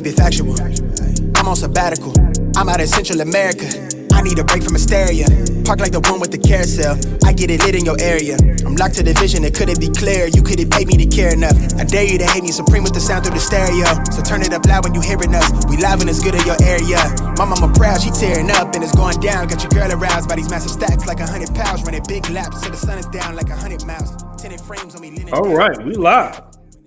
keep it factual. I'm on sabbatical, I'm out in Central America. I need a break from hysteria. Park like the one with the carousel. I get it lit in your area. I'm locked to the vision, it couldn't be clear. You couldn't pay me to care enough. I dare you to hate me supreme with the sound through the stereo. So turn it up loud when you hearing us. We live and it's good in your area. My mama proud, she tearing up and it's going down. Got your girl aroused by these massive stacks like 100 pounds. Running big laps till the sun is down like 100 miles. Tinted frames on me. All right, we live.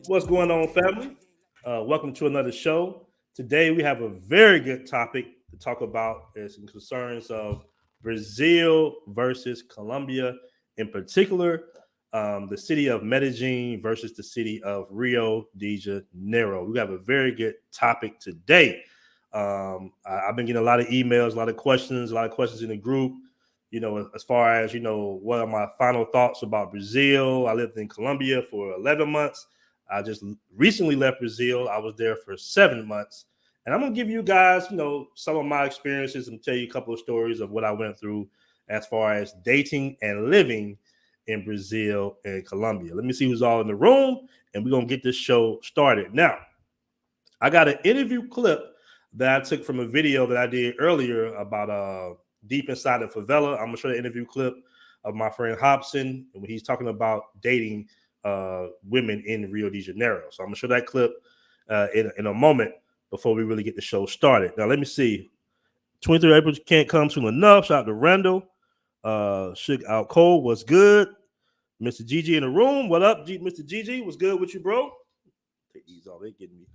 What's going on, family? Welcome to another show. Today we have a very good topic to talk about is in concerns of Brazil versus Colombia, in particular, the city of Medellin versus the city of Rio de Janeiro. We have a very good topic today. I've been getting a lot of emails, a lot of questions in the group, as far as, what are my final thoughts about Brazil. I lived in Colombia for 11 months. I just recently left Brazil. I was there for 7 months. And I'm going to give you guys, some of my experiences and tell you a couple of stories of what I went through as far as dating and living in Brazil and Colombia. Let me see who's all in the room, and we're going to get this show started. Now, I got an interview clip that I took from a video that I did earlier about deep inside the favela. I'm going to show the interview clip of my friend Hobson, and when he's talking about dating women in Rio de Janeiro. So I'm going to show that clip in a moment before we really get the show started. Now, let me see. 23 April can't come soon enough. Shout out to Randall. Shook out cold. What's good? Mr. GG in the room. What up, Mr. GG? What's good with you, bro? Take these off. They getting me.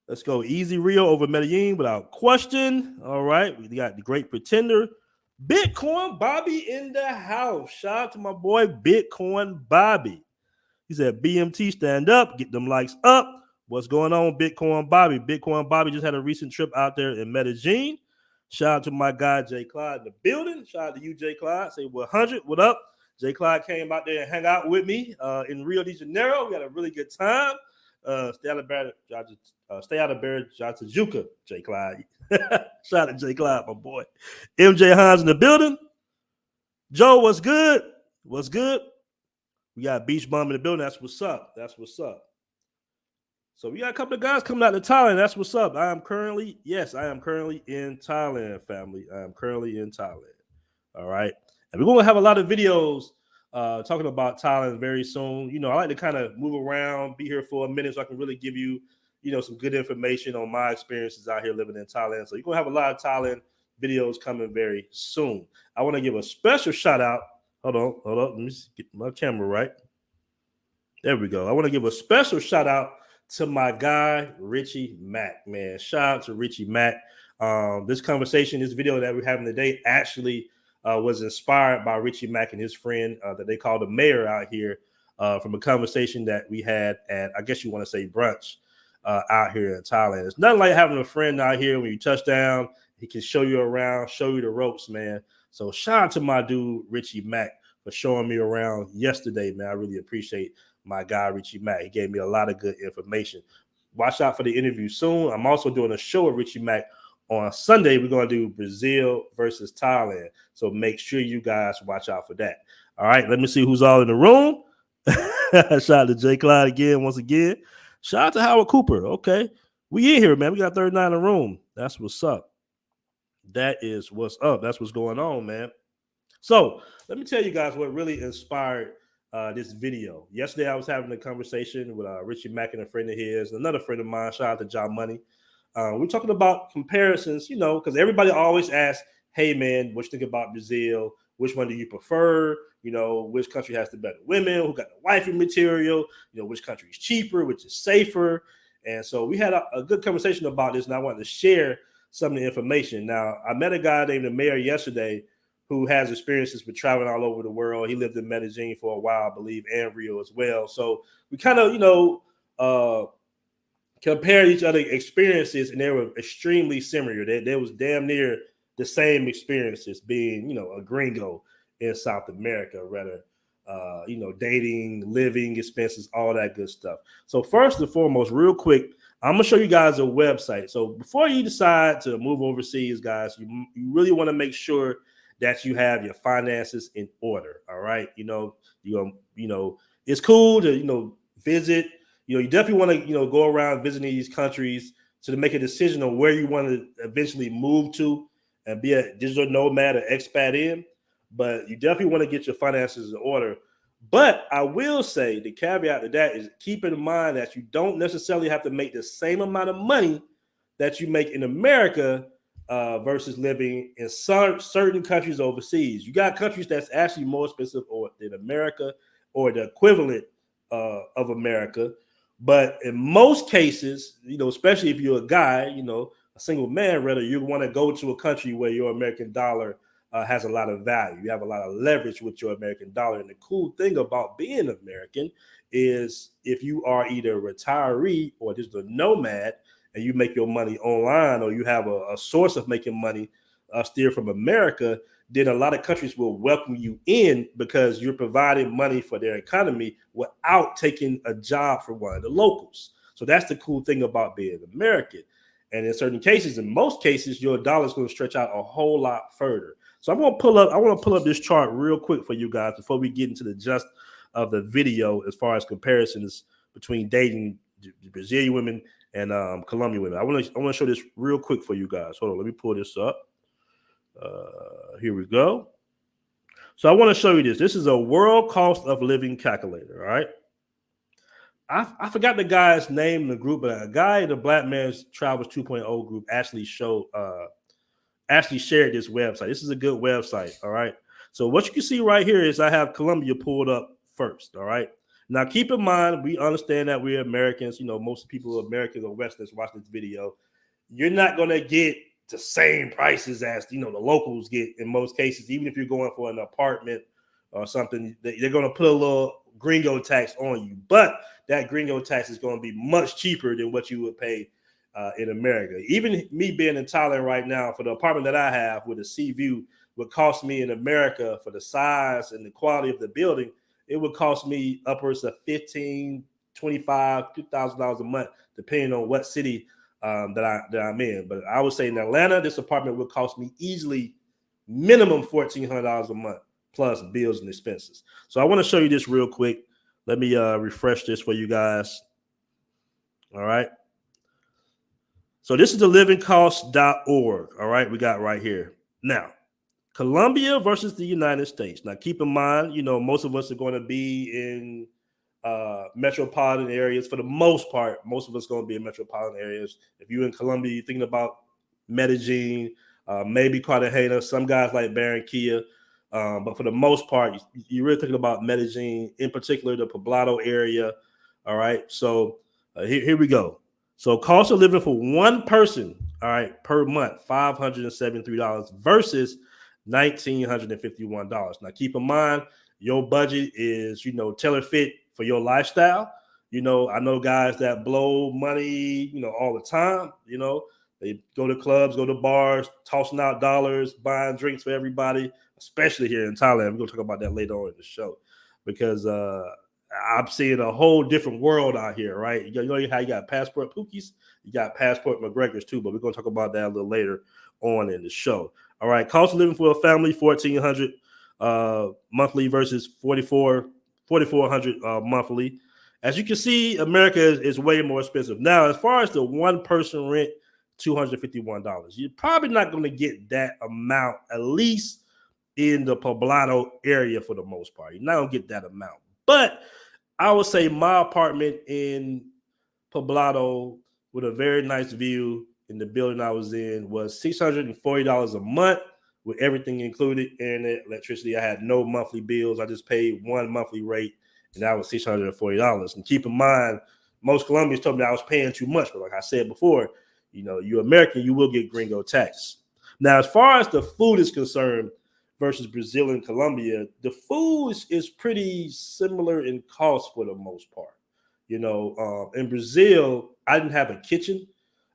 Let's go. Easy Rio over Medellin without question. All right. We got the great pretender. Bitcoin Bobby in the house. Shout out to my boy, Bitcoin Bobby. He said, BMT, stand up. Get them likes up. What's going on, Bitcoin Bobby? Bitcoin Bobby just had a recent trip out there in Medellin. Shout out to my guy, J. Clyde, in the building. Shout out to you, J. Clyde. Say 100. What up? J. Clyde came out there and hung out with me in Rio de Janeiro. We had a really good time. Stay out of Tijuca, J. Clyde. Shout out to J. Clyde, my boy. MJ Hines in the building. Joe, what's good? What's good? We got Beach Bum in the building. That's what's up. That's what's up. So we got a couple of guys coming out to Thailand. That's what's up. I am currently in Thailand, family. I am currently in Thailand. All right. And we're going to have a lot of videos talking about Thailand very soon. I like to kind of move around, be here for a minute so I can really give you, some good information on my experiences out here living in Thailand. So you're going to have a lot of Thailand videos coming very soon. I want to give a special shout out. Hold on. Let me get my camera right. There we go. I want to give a special shout out to my guy, Richie Mack, man. Shout out to Richie Mack. This video that we're having today actually was inspired by Richie Mack and his friend that they call the mayor out here from a conversation that we had at, I guess you want to say, brunch out here in Thailand. It's nothing like having a friend out here when you touch down. He can show you around, show you the ropes, man. So shout out to my dude, Richie Mack, for showing me around yesterday, man. I really appreciate my guy, Richie Mack. He gave me a lot of good information. Watch out for the interview soon. I'm also doing a show with Richie Mack on Sunday. We're going to do Brazil versus Thailand. So make sure you guys watch out for that. All right, let me see who's all in the room. Shout out to J. Clyde again, once again. Shout out to Howard Cooper. Okay, we in here, man. We got 39 in the room. That's what's up. That is what's up. That's what's going on, man. So let me tell you guys what really inspired this video. Yesterday, I was having a conversation with Richie Mack and a friend of his, another friend of mine. Shout out to John Money. We're talking about comparisons, because everybody always asks, hey, man, what you think about Brazil? Which one do you prefer? Which country has the better women? Who got the wifey material? Which country is cheaper? Which is safer? And so we had a good conversation about this, and I wanted to share some of the information. Now, I met a guy named the mayor yesterday who has experiences with traveling all over the world. He lived in Medellin for a while, I believe, and Rio as well. So we kind of, compared each other experiences, and they were extremely similar. They was damn near the same experiences, being, a gringo in South America, rather, dating, living expenses, all that good stuff. So first and foremost, real quick, I'm going to show you guys a website. So before you decide to move overseas, guys, you really want to make sure that you have your finances in order. All right. It's cool to, visit, you definitely want to, go around visiting these countries So to make a decision on where you want to eventually move to and be a digital nomad or expat in, but you definitely want to get your finances in order. But I will say the caveat to that is keep in mind that you don't necessarily have to make the same amount of money that you make in America versus living in certain countries overseas. You got countries that's actually more expensive than America or the equivalent of America. But in most cases, especially if you're a guy, a single man, rather, you want to go to a country where your American dollar has a lot of value. You have a lot of leverage with your American dollar. And the cool thing about being American is if you are either a retiree or just a nomad and you make your money online, or you have a source of making money still from America, then a lot of countries will welcome you in because you're providing money for their economy without taking a job for one of the locals. So that's the cool thing about being American. And in certain cases, in most cases, your dollar is going to stretch out a whole lot further. So I want to pull up this chart real quick for you guys before we get into the gist of the video as far as comparisons between dating Brazilian women and Colombian women. I want to show this real quick for you guys. Hold on, let me pull this up. Here we go. So I want to show you this. This is a world cost of living calculator. All right. I forgot the guy's name in the group, but a guy in the Black Man's Travels 2.0 group actually shared this website. This is a good website. All right. So what you can see right here is I have Colombia pulled up first. All right. Now keep in mind, we understand that we're Americans. Most people, Americans or Westerners, watch this video. You're not going to get the same prices as the locals get in most cases. Even if you're going for an apartment or something, they're going to put a little gringo tax on you, but that gringo tax is going to be much cheaper than what you would pay in America. Even me being in Thailand right now, for the apartment that I have with a sea view, would cost me in America, for the size and the quality of the building, it would cost me upwards of $15,000, $25,000, $2,000 a month, depending on what city that I'm in. But I would say in Atlanta, this apartment would cost me easily minimum $1,400 a month plus bills and expenses. So I want to show you this real quick. Let me refresh this for you guys. All right. So this is the livingcost.org. All right. We got right here. Now, Colombia versus the United States. Now, keep in mind, most of us are going to be in metropolitan areas for the most part. Most of us are going to be in metropolitan areas. If you're in Colombia, you're thinking about Medellin, maybe Cartagena, some guys like Barranquilla. But for the most part, you're really thinking about Medellin, in particular, the Poblado area. All right. So here we go. So cost of living for one person, all right, per month, $573 versus $1,951. Now, keep in mind, your budget is, tailor fit for your lifestyle. I know guys that blow money, all the time. They go to clubs, go to bars, tossing out dollars, buying drinks for everybody, especially here in Thailand. We're going to talk about that later on in the show because I'm seeing a whole different world out here, right? You know how you got passport Pookies, you got passport McGregors too, but we're going to talk about that a little later on in the show. All right, cost of living for a family, $1,400 monthly versus $4,400 monthly. As you can see, America is way more expensive. Now, as far as the one-person rent, $251. You're probably not going to get that amount, at least in the Poblado area for the most part. You're not going to get that amount. But I would say my apartment in Poblado with a very nice view in the building I was in was $640 a month with everything included, internet, electricity. I had no monthly bills. I just paid one monthly rate, and that was $640. And keep in mind, most Colombians told me I was paying too much. But like I said before, you're American, you will get gringo tax. Now, as far as the food is concerned versus Brazil and Colombia, the food is pretty similar in cost for the most part. In Brazil, I didn't have a kitchen.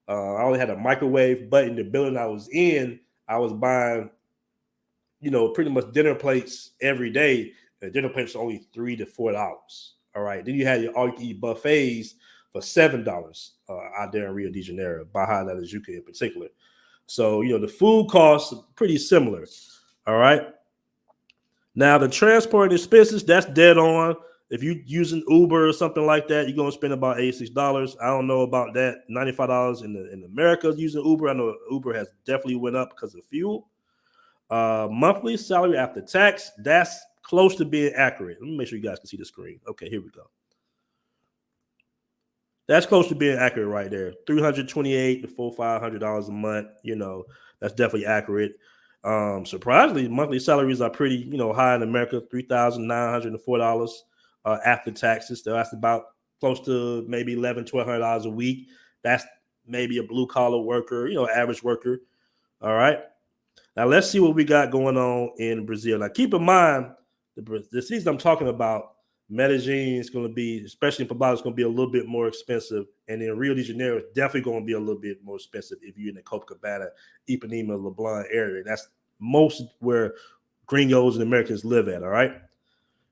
I only had a microwave, but in the building I was in, I was buying, pretty much dinner plates every day. The dinner plates are only $3 to $4. All right. Then you had your all-you-can-eat buffets for $7 out there in Rio de Janeiro, Baja da Tijuca in particular. So, the food costs are pretty similar. All right. Now, the transport expenses, that's dead on. If you using Uber or something like that, you're gonna spend about $86. I don't know about that. $95 in America using Uber. I know Uber has definitely went up because of fuel. Monthly salary after tax, that's close to being accurate. Let me make sure you guys can see the screen. Okay, here we go. That's close to being accurate right there. $328 to $500 a month. That's definitely accurate. Surprisingly, monthly salaries are pretty, high in America. $3,904 after taxes. So that's about close to maybe $1,100-$1,200 a week. That's maybe a blue collar worker, average worker. All right. Now let's see what we got going on in Brazil. Now keep in mind the cities I'm talking about. Medellin is going to be, especially in Poblados, it's going to be a little bit more expensive. And in Rio de Janeiro, it's definitely going to be a little bit more expensive if you're in the Copacabana, Ipanema, Leblon area. That's most where gringos and Americans live at, all right?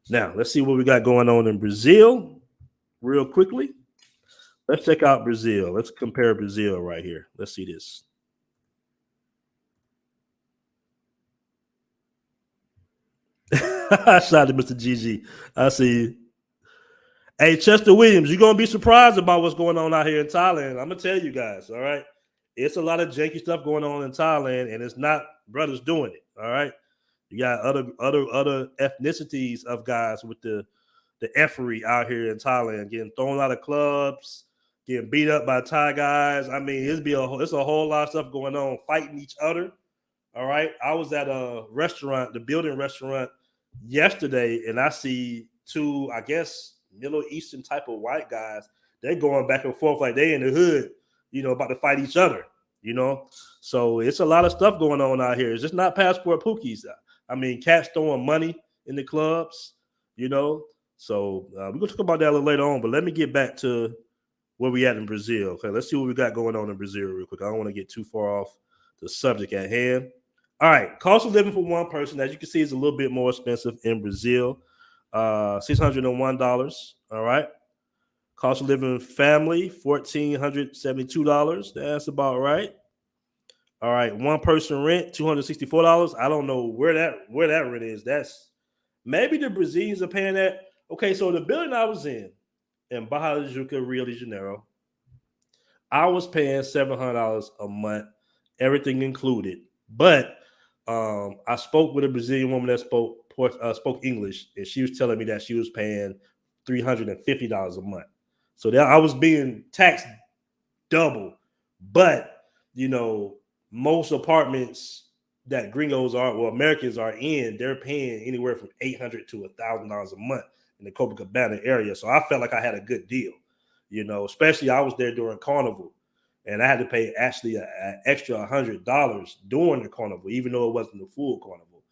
Now, let's see what we got going on in Brazil real quickly. Let's check out Brazil. Let's compare Brazil right here. Let's see this. Shout out to Mr. GG. I see you. Hey, Chester Williams, you're going to be surprised about what's going on out here in Thailand. I'm going to tell you guys, all right? It's a lot of janky stuff going on in Thailand, and it's not brothers doing it, all right? You got other ethnicities of guys with the effery out here in Thailand, getting thrown out of clubs, getting beat up by Thai guys. I mean, it's a whole lot of stuff going on, fighting each other, all right? I was at a restaurant, the building restaurant, yesterday, and I see two, I guess, Middle Eastern type of white guys. They're going back and forth like they in the hood, about to fight each other, So it's a lot of stuff going on out here. It's just not passport pookies. I mean, cats throwing money in the clubs, So we're going to talk about that a little later on, but let me get back to where we at in Brazil. Okay, let's see what we got going on in Brazil real quick. I don't want to get too far off the subject at hand. All right, cost of living for one person, as you can see, is a little bit more expensive in Brazil. $601. All right. Cost of living family, $1,472. That's about right. All right, one person rent, $264. I don't know where that rent is. That's maybe the Brazilians are paying that. Okay, so the building I was in Barra da Tijuca, Rio de Janeiro, I was paying $700 a month, everything included. But I spoke with a Brazilian woman that spoke English, and she was telling me that she was paying $350 a month. So that I was being taxed double. But, most apartments that gringos Americans are in, they're paying anywhere from $800 to $1,000 a month in the Copacabana area. So I felt like I had a good deal, especially I was there during Carnival. And I had to pay actually an extra $100 during the Carnival, even though it wasn't the full Carnival.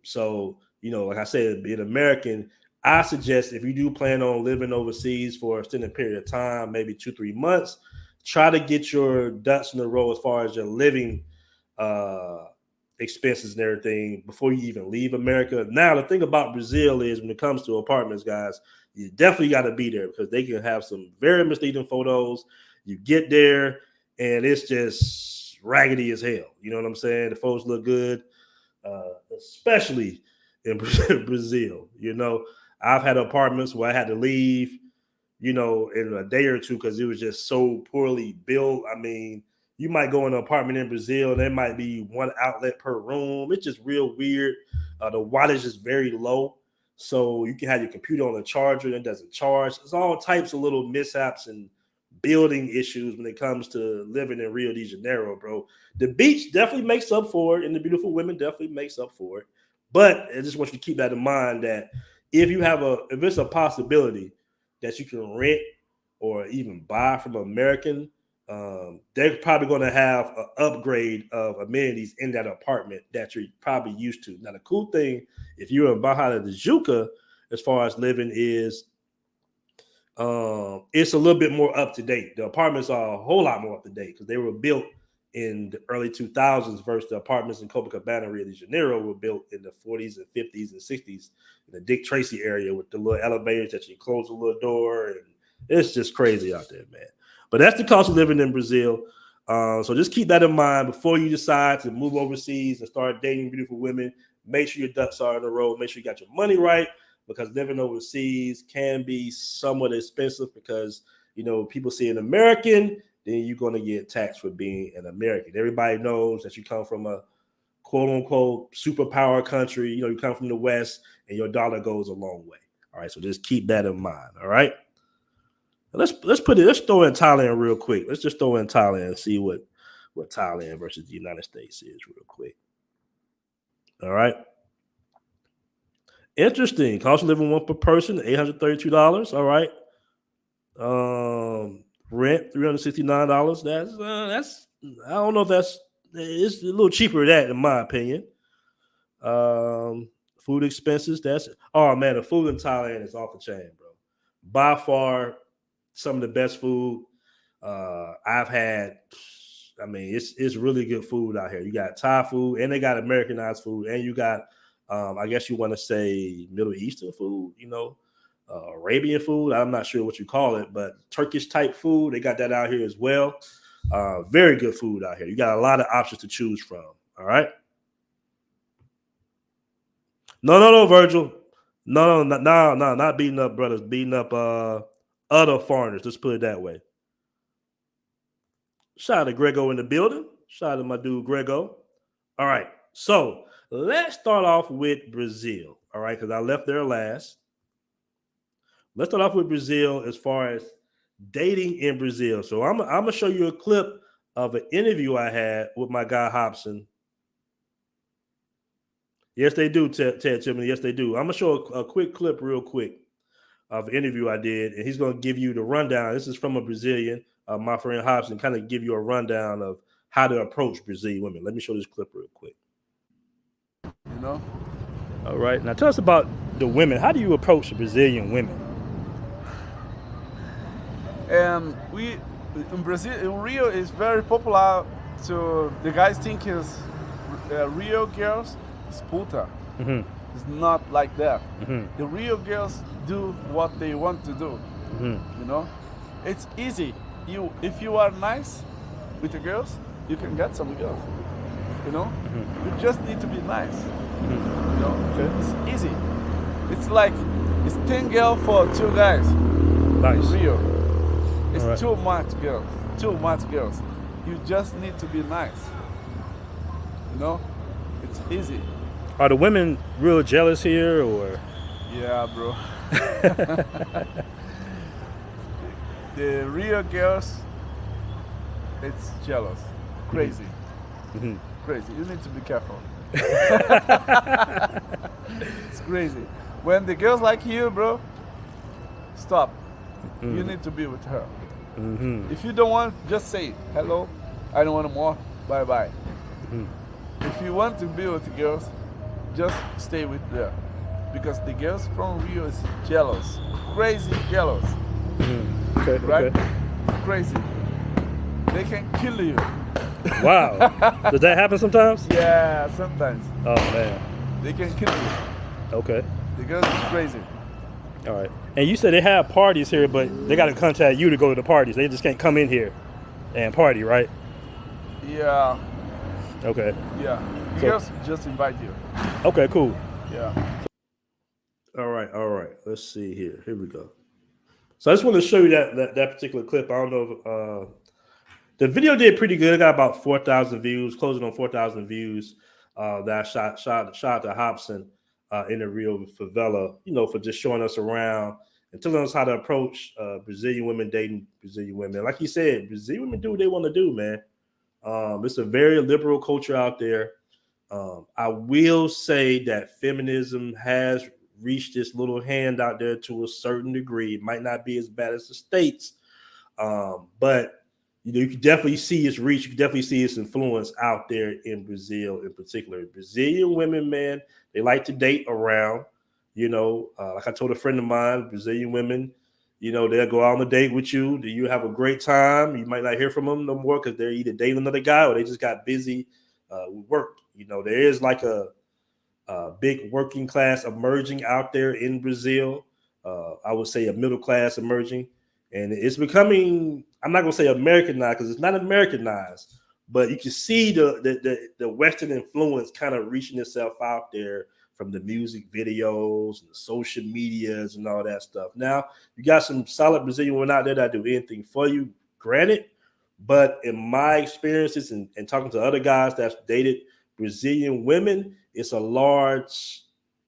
So, like I said, being American, I suggest if you do plan on living overseas for an extended period of time, maybe 2-3 months, try to get your ducks in a row as far as your living expenses and everything before you even leave America. Now, the thing about Brazil is when it comes to apartments, guys, you definitely got to be there because they can have some very misleading photos. You get there and it's just raggedy as hell. You know what I'm saying? The photos look good, especially in Brazil. I've had apartments where I had to leave, in a day or two because it was just so poorly built. I mean, you might go in an apartment in Brazil and there might be one outlet per room. It's just real weird. The wattage is very low. So you can have your computer on a charger and it doesn't charge. There's all types of little mishaps and building issues when it comes to living in Rio de Janeiro, bro. The beach definitely makes up for it, and the beautiful women definitely makes up for it. But I just want you to keep that in mind that if it's a possibility that you can rent or even buy from American, they're probably going to have an upgrade of amenities in that apartment that you're probably used to. Now, the cool thing, if you're in Barra da Tijuca, as far as living is, it's a little bit more up to date. The apartments are a whole lot more up to date because they were built in the early 2000s versus the apartments in Copacabana, Rio de Janeiro were built in the 40s and 50s and 60s in the Dick Tracy area with the little elevators that you close a little door. And it's just crazy out there, man. But that's the cost of living in Brazil. So just keep that in mind before you decide to move overseas and start dating beautiful women. Make sure your ducks are in a row. Make sure you got your money right. because living overseas can be somewhat expensive because, people see an American, then you're going to get taxed for being an American. Everybody knows that you come from a quote unquote superpower country. You come from the West and your dollar goes a long way. All right. So just keep that in mind. All right. Let's throw in Thailand real quick. Let's just throw in Thailand and see what Thailand versus the United States is real quick. All right. Interesting. Cost of living one per person, $832. All right. Rent $369. That's I don't know if it's a little cheaper than that in my opinion. Food expenses. The food in Thailand is off the chain, bro. By far, some of the best food I've had. I mean, it's really good food out here. You got Thai food, and they got Americanized food, and you got, I guess you want to say Middle Eastern food, Arabian food. I'm not sure what you call it, but Turkish type food. They got that out here as well. Very good food out here. You got a lot of options to choose from. All right. No, Virgil. No, not beating up brothers, beating up other foreigners. Let's put it that way. Shout out to Grego in the building. Shout out to my dude Grego. All right. So let's start off with Brazil. All right, because I left there last. Let's start off with Brazil as far as dating in Brazil. So I'm gonna show you a clip of an interview I had with my guy Hobson. Yes, they do, Ted Tillman. Yes, they do. I'm gonna show a quick clip real quick of an interview I did, and he's gonna give you the rundown. This is from a Brazilian, my friend Hobson, kind of give you a rundown of how to approach Brazilian women. Let me show this clip real quick. All right. Now tell us about the women. How do you approach Brazilian women? We in Brazil, in Rio, is very popular. So the guys think is Rio girls is puta. Mm-hmm. It's not like that. Mm-hmm. The Rio girls do what they want to do. Mm-hmm. It's easy. If you are nice with the girls, you can get some girls. Mm-hmm. You just need to be nice. Mm-hmm. Okay. It's easy. It's like it's 10 girls for 2 guys. Nice. Rio. It's right. Too much girls. Too much girls. You just need to be nice. It's easy. Are the women real jealous here, or? Yeah, bro. The Rio girls, it's jealous. Crazy. Mm-hmm. Crazy. You need to be careful. It's crazy. When the girls like you, bro, stop. Mm-hmm. You need to be with her. Mm-hmm. If you don't want, just say, hello, I don't want more, bye-bye. Mm-hmm. If you want to be with the girls, just stay with them. Because the girls from Rio is jealous. Crazy jealous. Mm-hmm. Okay, right? okay. Crazy. They can kill you. Wow. Does that happen sometimes? Yeah, sometimes. Oh, man. They can kill you. Okay. The girls is crazy. All right. And you said they have parties here, but they got to contact you to go to the parties. They just can't come in here and party, right? Yeah. Okay. Yeah. The So- girls just invite you. Okay, cool. Yeah. All right. Let's see here. Here we go. So I just want to show you that particular clip. I don't know if the video did pretty good. It got about 4,000 views, closing on 4,000 views. That I shot to Hobson in the Rio favela, for just showing us around and telling us how to approach Brazilian women dating Brazilian women. Like you said, Brazilian women do what they want to do, man. It's a very liberal culture out there. I will say that feminism has reached this little hand out there to a certain degree. It might not be as bad as the States, but you can definitely see its reach. You can definitely see its influence out there in Brazil in particular. Brazilian women, man, they like to date around. Like I told a friend of mine, Brazilian women, they'll go out on a date with you. Do you have a great time? You might not hear from them no more because they're either dating another guy or they just got busy with work. There is like a big working class emerging out there in Brazil. I would say a middle class emerging. And it's becoming, I'm not going to say Americanized because it's not Americanized, but you can see the Western influence kind of reaching itself out there from the music videos and the social medias and all that stuff. Now, you got some solid Brazilian women out there that do anything for you, granted. But in my experiences and talking to other guys that's dated Brazilian women, it's a large,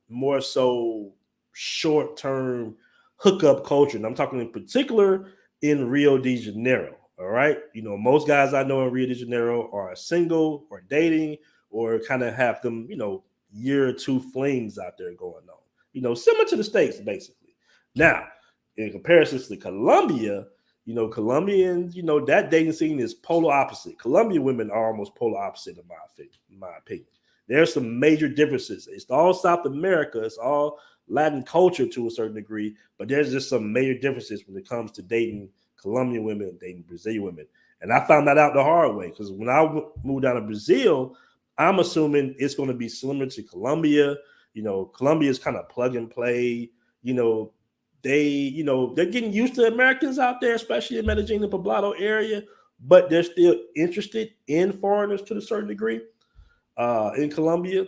more so short-term hookup culture. And I'm talking in particular in Rio de Janeiro. All right. Most guys I know in Rio de Janeiro are single or dating or kind of have them, year or two flings out there going on, similar to the States, basically. Now, in comparison to Colombia, Colombians, that dating scene is polar opposite. Colombian women are almost polar opposite, in my opinion. There's some major differences. It's all South America. It's all Latin culture to a certain degree, but there's just some major differences when it comes to dating Colombian women and dating Brazilian women. And I found that out the hard way because when I moved down to Brazil, I'm assuming it's going to be similar to Colombia. Colombia is kind of plug and play. They're getting used to Americans out there, especially in Medellin and Poblado area, but they're still interested in foreigners to a certain degree. In Colombia,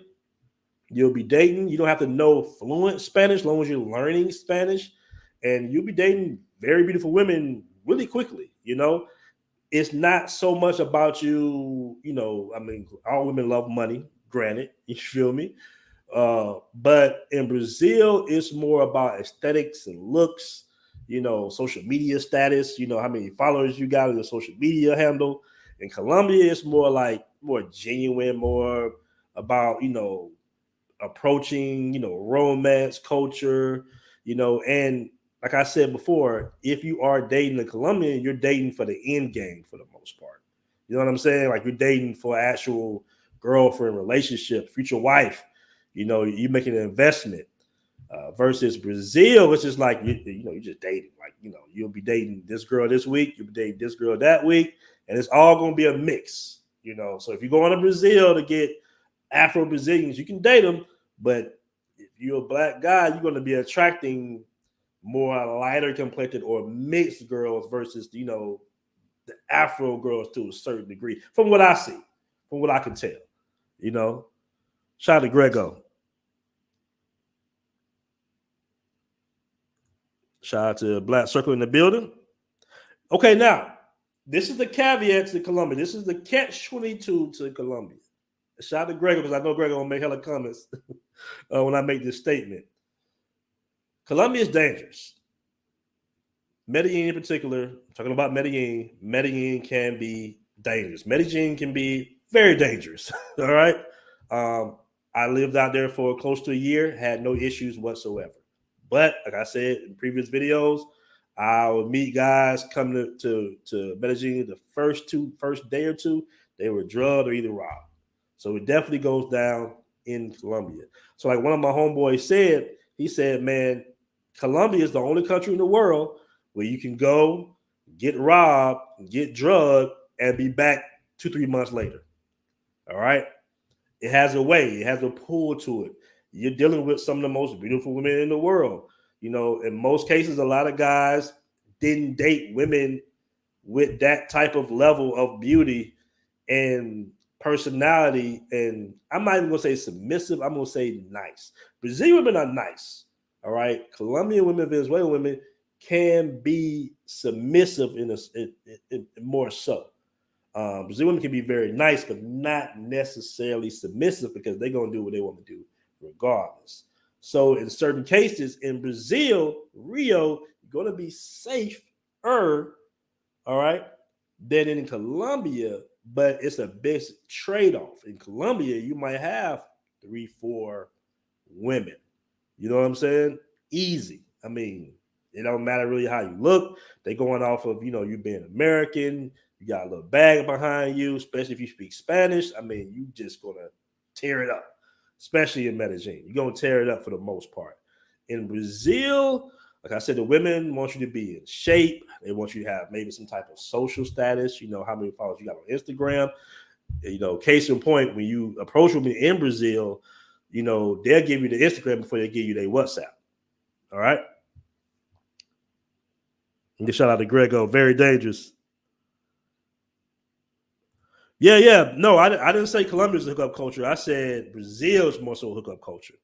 you'll be dating. You don't have to know fluent Spanish as long as you're learning Spanish, and you'll be dating very beautiful women really quickly. It's not so much about you. All women love money, granted, you feel me? But in Brazil, it's more about aesthetics and looks, social media status, how many followers you got on your social media handle. In Colombia, it's more genuine, more about, approaching, romance culture, and like I said before, if you are dating a Colombian, you're dating for the end game for the most part. You know what I'm saying? Like you're dating for actual girlfriend relationship, future wife. You're making an investment. Versus Brazil, it's just like you're just dating. Like you'll be dating this girl this week, you'll be dating this girl that week, and it's all going to be a mix. So if you go on to Brazil to get Afro Brazilians, you can date them, but if you're a black guy, you're going to be attracting more lighter complected or mixed girls versus the Afro girls to a certain degree, from what I see, from what I can tell. Shout out to Grego. Shout out to Black Circle in the building. Okay, now this is the caveat to Colombia. This is the catch-22 to Colombia. Shout out to Grego because I know Grego will make hella comments when I make this statement. Colombia is dangerous. Medellin in particular, I'm talking about Medellin. Medellin can be dangerous. Medellin can be very dangerous. All right. I lived out there for close to a year, had no issues whatsoever. But like I said in previous videos, I would meet guys coming to Medellin the first day or two, they were drugged or either robbed. So it definitely goes down in Colombia. So like one of my homeboys said, he said, man, Colombia is the only country in the world where you can go, get robbed, get drugged, and be back 2-3 months later. All right. It has a way, it has a pull to it. You're dealing with some of the most beautiful women in the world. In most cases, a lot of guys didn't date women with that type of level of beauty and personality. And I'm not even going to say submissive. I'm going to say nice. Brazilian women are nice. All right. Colombian women, Venezuelan women can be submissive in more so. Brazilian women can be very nice, but not necessarily submissive because they're going to do what they want to do regardless. So in certain cases in Brazil, Rio, you're going to be safer, all right, than in Colombia, but it's a big trade-off. In Colombia, you might have 3-4 women. You know what I'm saying? Easy. I mean, it don't matter really how you look. They going off of, you being American. You got a little bag behind you, especially if you speak Spanish. I mean, you just going to tear it up, especially in Medellin. You're going to tear it up for the most part. In Brazil, like I said, the women want you to be in shape. They want you to have maybe some type of social status. How many followers you got on Instagram. Case in point, when you approach women in Brazil, they'll give you the Instagram before they give you their WhatsApp. All right. And shout out to Grego. Very dangerous. Yeah. No, I didn't say Colombia is a hookup culture. I said Brazil is more so a hookup culture.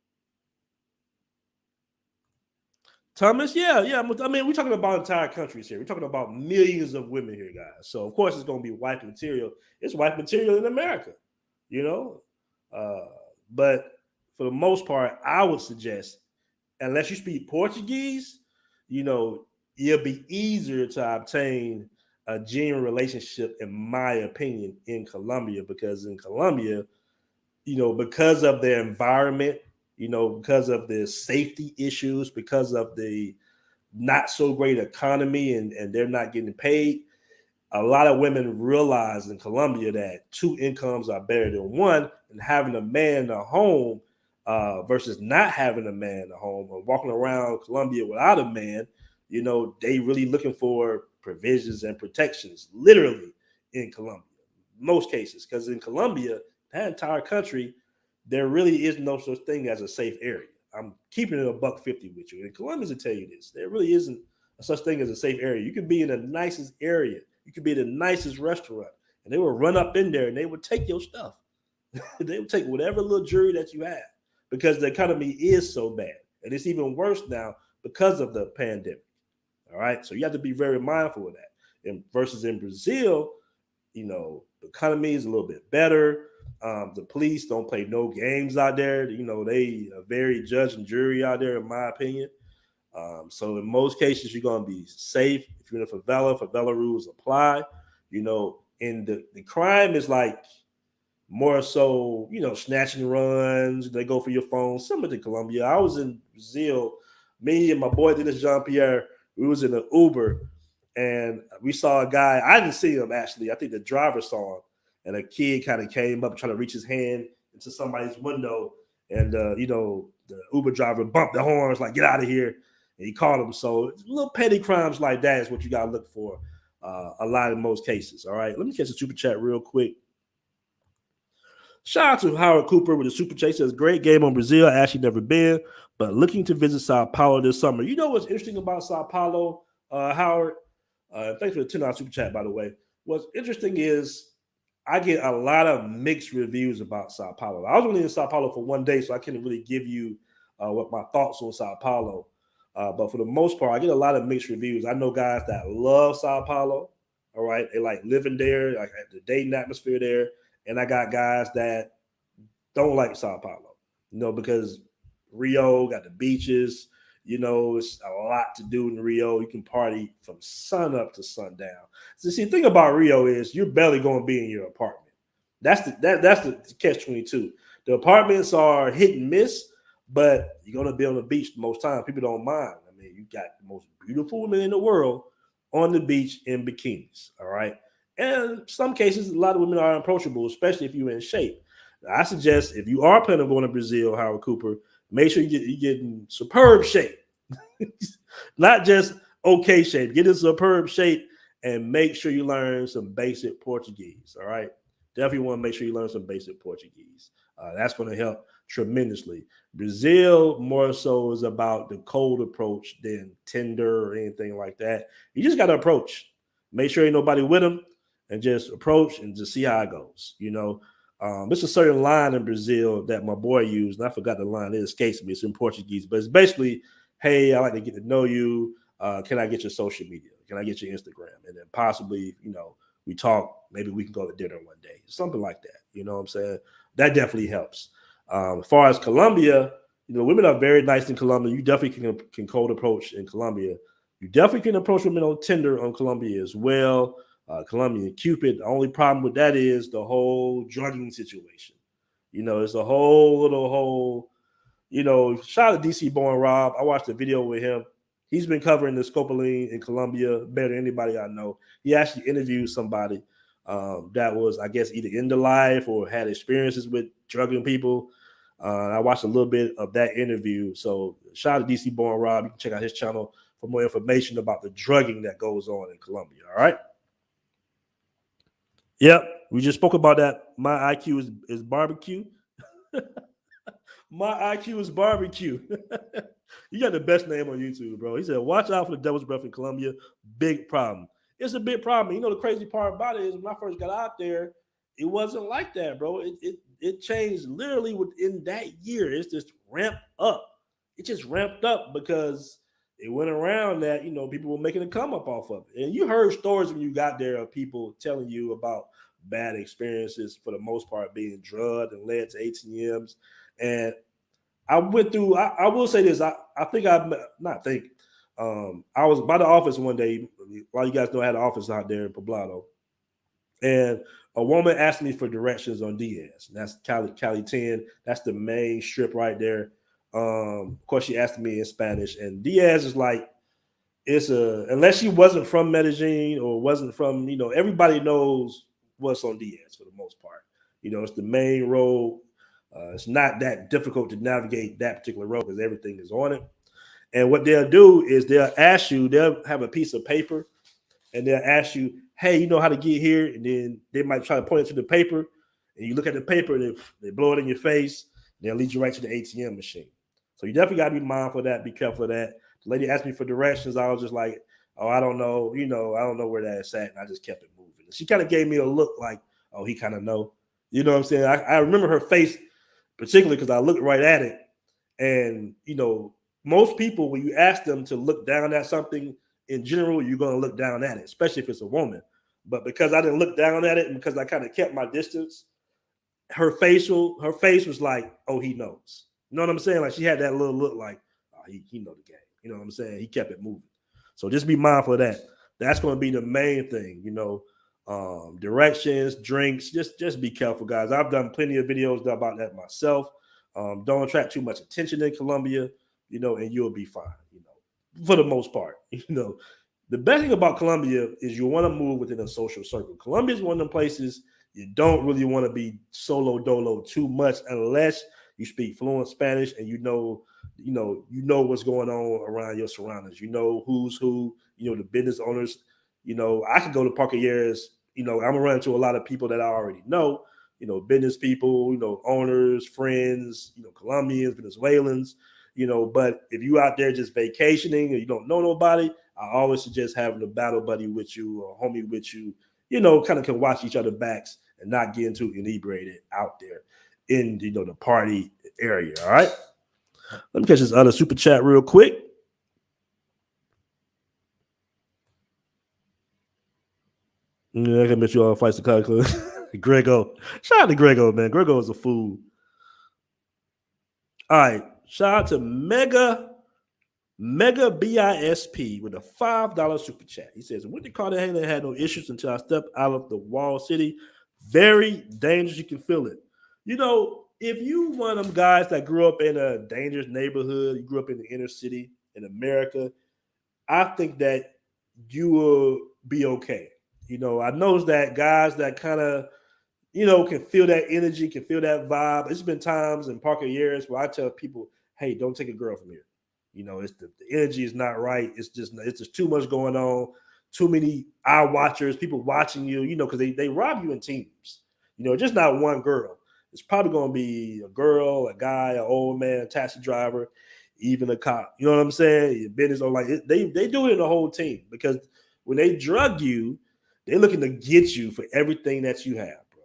Thomas, yeah. I mean, we're talking about entire countries here. We're talking about millions of women here, guys. So of course it's going to be white material. It's white material in America, you know. But for the most part, I would suggest, unless you speak Portuguese, it'll be easier to obtain a genuine relationship, in my opinion, in Colombia, because in Colombia, because of their environment, because of the safety issues, because of the not so great economy, and they're not getting paid. A lot of women realize in Colombia that two incomes are better than one, and having a man in the home versus not having a man in the home, or walking around Colombia without a man, they really looking for provisions and protections, literally, in Colombia. Most cases, because in Colombia, that entire country, there really is no such thing as a safe area. I'm keeping it $150 with you. And Colombians will tell you this. There really isn't a such thing as a safe area. You could be in the nicest area. You could be in the nicest restaurant, and they will run up in there and they would take your stuff. They would take whatever little jewelry that you have, because the economy is so bad. And it's even worse now because of the pandemic. All right. So you have to be very mindful of that. And versus in Brazil, the economy is a little bit better. The police don't play no games out there. They are very judge and jury out there, in my opinion. So in most cases, you're going to be safe. If you're in a favela rules apply. And the crime is like more so, snatching runs. They go for your phone, similar to Colombia. I was in Brazil. Me and my boy Dennis Jean-Pierre, we was in an Uber, and we saw a guy. I didn't see him, actually. I think the driver saw him. And a kid kind of came up trying to reach his hand into somebody's window. And, the Uber driver bumped the horns, like, get out of here. And he caught him. So little petty crimes like that is what you got to look for a lot in most cases. All right. Let me catch a super chat real quick. Shout out to Howard Cooper with the super chat. He says, great game on Brazil. I actually never been, but looking to visit Sao Paulo this summer. You know what's interesting about Sao Paulo, Howard? Thanks for the $10 super chat, by the way. What's interesting is I get a lot of mixed reviews about Sao Paulo. I was only in Sao Paulo for 1 day, so I can't really give you what my thoughts on Sao Paulo. But for the most part, I get a lot of mixed reviews. I know guys that love Sao Paulo. All right. They like living there, like the dating atmosphere there. And I got guys that don't like Sao Paulo, because Rio got the beaches. It's a lot to do in Rio. You can party from sun up to sundown. So see, the thing about Rio is you're barely going to be in your apartment. That's the catch-22. The apartments are hit and miss, but you're going to be on the beach most times. People don't mind. I mean, you got the most beautiful women in the world on the beach in bikinis, all right? And in some cases, a lot of women are approachable, especially if you're in shape. I suggest if you are planning on going to Brazil, Howard Cooper, make sure you get in superb shape. Not just okay shape. Get in superb shape and make sure you learn some basic Portuguese. All right. Definitely want to make sure you learn some basic Portuguese. That's going to help tremendously. Brazil more so is about the cold approach than Tinder or anything like that. You just got to approach. Make sure ain't nobody with them, and just approach and just see how it goes. There's a certain line in Brazil that my boy used, and I forgot the line. It escapes me. It's in Portuguese, but it's basically, hey, I like to get to know you. Can I get your social media? Can I get your Instagram? And then possibly, we talk. Maybe we can go to dinner one day. Something like that. You know what I'm saying? That definitely helps. As far as Colombia, women are very nice in Colombia. You definitely can cold approach in Colombia. You definitely can approach women on Tinder on Colombia as well. Colombian Cupid. The only problem with that is the whole drugging situation. It's a whole shout out to DC Born Rob. I watched a video with him. He's been covering the scopoline in Colombia better than anybody I know. He actually interviewed somebody that was, I guess, either in the life or had experiences with drugging people. I watched a little bit of that interview. So shout out to DC Born Rob. You can check out his channel for more information about the drugging that goes on in Colombia. All right. Yep, we just spoke about that. My IQ is barbecue. My IQ is barbecue. You got the best name on YouTube, bro. He said, watch out for the devil's breath in Colombia. Big problem. It's a big problem. The crazy part about it is when I first got out there, it wasn't like that, bro. It changed literally within that year. It's just ramped up. It just ramped up because it went around that, people were making a come up off of it. And you heard stories when you got there of people telling you about bad experiences, for the most part being drugged and led to ATMs. And I went through, I will say this, I was by the office one day. A lot of you guys know I had an office out there in Poblado. And a woman asked me for directions on Diaz. And that's Cali 10. That's the main strip right there. Of course, she asked me in Spanish. And Diaz is like, unless she wasn't from Medellin or wasn't from, everybody knows what's on Diaz for the most part. It's the main road. It's not that difficult to navigate that particular road because everything is on it. And what they'll do is they'll have a piece of paper and they'll ask you, hey, you know how to get here? And then they might try to point it to the paper. And you look at the paper, they blow it in your face. And they'll lead you right to the ATM machine. So you definitely got to be mindful of that. Be careful of that. The lady asked me for directions. I was just like, oh, I don't know. I don't know where that's at. And I just kept it moving. And she kind of gave me a look like, oh, he kind of know. You know what I'm saying? I remember her face particularly because I looked right at it. And, most people, when you ask them to look down at something, in general, you're going to look down at it, especially if it's a woman. But because I didn't look down at it and because I kind of kept my distance, her face was like, oh, he knows. You know what I'm saying? Like she had that little look like, oh, he know the game. You know what I'm saying? He kept it moving. So just be mindful of that. That's going to be the main thing, directions, drinks. Just be careful, guys. I've done plenty of videos about that myself. Don't attract too much attention in Colombia, and you'll be fine, for the most part. The best thing about Colombia is you want to move within a social circle. Colombia is one of them places you don't really want to be solo dolo too much unless you speak fluent Spanish and you know what's going on around your surroundings. You know who's who, the business owners. I could go to Parquilleras, I'm gonna run into a lot of people that I already know, business people, owners, friends, Colombians, Venezuelans, but if you out there just vacationing and you don't know nobody, I always suggest having a battle buddy with you or a homie with you, kind of can watch each other backs and not get too inebriated out there in, the party area. All right. Let me catch this other super chat real quick. Yeah, I can bet you all fights the club. Grego. Shout out to Grego, man. Grego is a fool. All right. Shout out to Mega BISP with a $5 super chat. He says, with the Cartagena had no issues until I stepped out of the wall city. Very dangerous. You can feel it. If you one of them guys that grew up in a dangerous neighborhood, you grew up in the inner city in America, I think that you will be okay. I noticed that guys that kind of, can feel that energy, can feel that vibe. It's been times in Parquilleras where I tell people, hey, don't take a girl from here. It's the energy is not right. It's just too much going on. Too many eye watchers, people watching you, because they rob you in teams. Just not one girl. It's probably going to be a girl, a guy, an old man, a taxi driver, even a cop. You know what I'm saying? Your business or like they do it in the whole team because when they drug you, they're looking to get you for everything that you have, bro.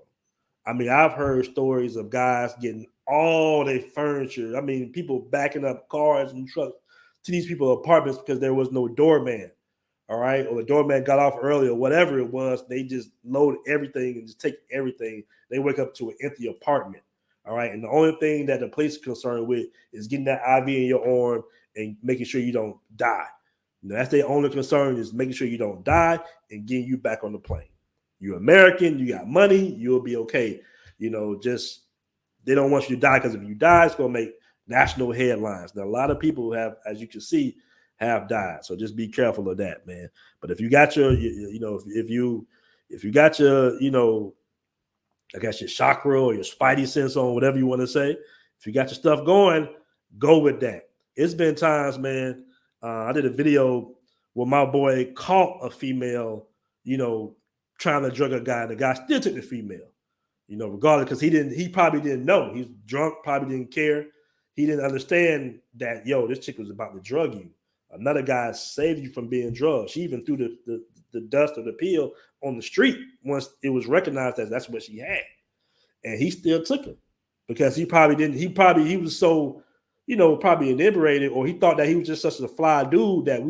I mean, I've heard stories of guys getting all their furniture. I mean, people backing up cars and trucks to these people's apartments because there was no doorman. All right. Or the doorman got off early or whatever it was. They just load everything and just take everything. They wake up to an empty apartment. All right. And the only thing that the police are concerned with is getting that IV in your arm and making sure you don't die. That's their only concern is making sure you don't die and getting you back on the plane. You're American. You got money. You'll be okay. Just they don't want you to die because if you die, it's going to make national headlines. Now, a lot of people have, as you can see, have died. So just be careful of that, man. But if you got your, if you got your, I guess your chakra or your spidey sense on, whatever you want to say, if you got your stuff going, go with that. It's been times, man. I did a video where my boy caught a female, trying to drug a guy, and the guy still took the female, regardless, because he probably didn't know. He's drunk, probably didn't care. He didn't understand that, this chick was about to drug you. Another guy saved you from being drugged. She even threw the dust of the pill on the street once it was recognized that that's what she had. And he still took her because he was so, probably inebriated, or he thought that he was just such a fly dude that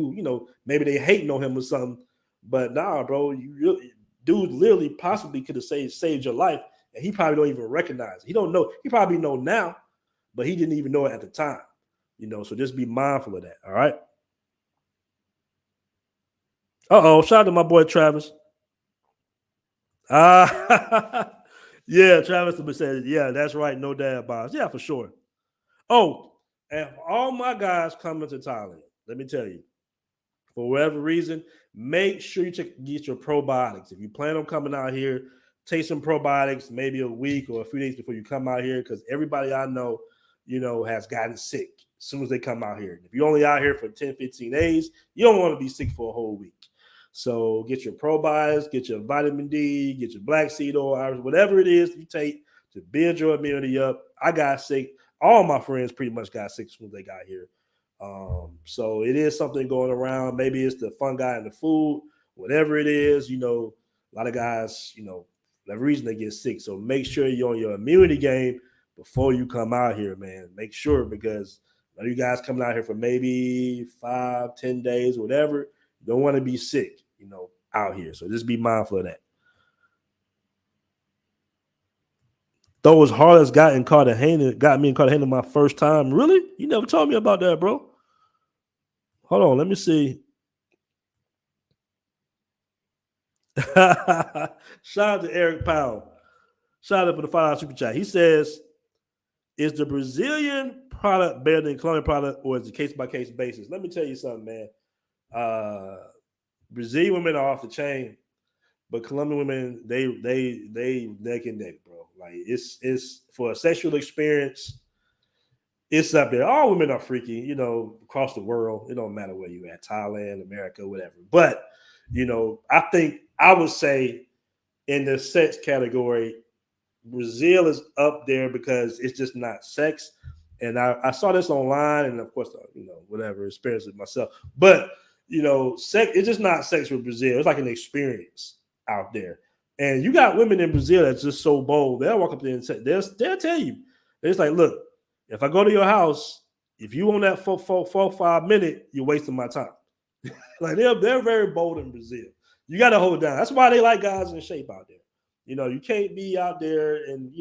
maybe they hating on him or something. But nah, bro, dude literally possibly could have saved your life, and he probably don't even recognize it. He don't know. He probably know now, but he didn't even know it at the time. So just be mindful of that. All right. Shout out to my boy Travis. Yeah, Travis said, yeah, that's right. No dad bods. Yeah, for sure. Oh, and all my guys coming to Thailand, let me tell you, for whatever reason, make sure you get your probiotics. If you plan on coming out here, take some probiotics maybe a week or a few days before you come out here, because everybody I know, has gotten sick as soon as they come out here. If you're only out here for 10, 15 days, you don't want to be sick for a whole week. So get your probiotics, get your vitamin D, get your black seed oil, whatever it is you take to build your immunity up. I got sick. All my friends pretty much got sick as soon as they got here. So it is something going around. Maybe it's the fungi in the food, whatever it is. A lot of guys, whatever reason they get sick. So make sure you're on your immunity game before you come out here, man. Make sure, because a lot of you guys coming out here for maybe 5, 10 days, whatever. You don't want to be sick, out here. So just be mindful of that. Though as hard as got me in Cartagena my first time. Really? You never told me about that, bro. Hold on, let me see. Shout out to Eric Powell. Shout out for the $5 super chat. He says, is the Brazilian product better than Colombian product, or is it case-by-case basis? Let me tell you something, man. Brazilian women are off the chain, but Colombian women, they neck and neck, bro. Like it's for a sexual experience, it's up there. All women are freaky, across the world. It don't matter where you at, Thailand, America, whatever. But I think I would say in the sex category, Brazil is up there because it's just not sex. And I saw this online, and of course, whatever, experienced it myself. But sex, it's just not sex with Brazil. It's like an experience out there. And you got women in Brazil that's just so bold. They'll walk up there and say, they'll tell you. It's like, look, if I go to your house, if you want that 4-5 minute, you're wasting my time. Like they're very bold in Brazil. You got to hold it down. That's why they like guys in shape out there. You can't be out there and